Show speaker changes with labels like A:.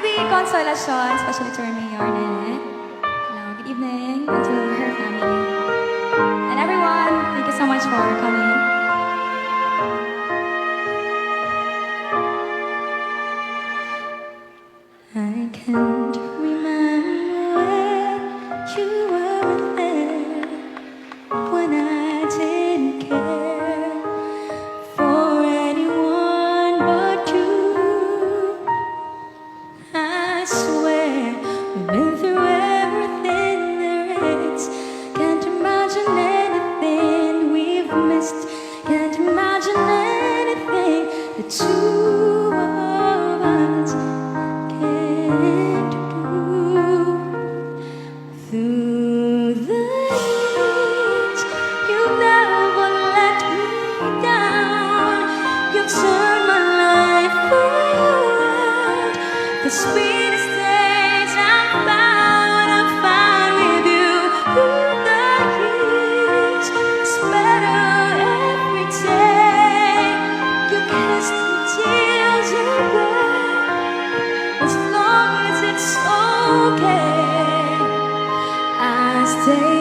A: be consolation, especially to our mayor, Nene. Hello, good evening, and to her family. And everyone, thank you so much for coming. I can't remember when you were there, when I didn't care for anyone but you. I swear we've been through everything there is. Can't imagine anything we've missed. Can't imagine anything the two of us can't do. Through the years, you never let me down. You've turned my life around. The sweetest days I found with you. Through the years, it's better every day. You kissed the tears away. As long as it's okay, I stay.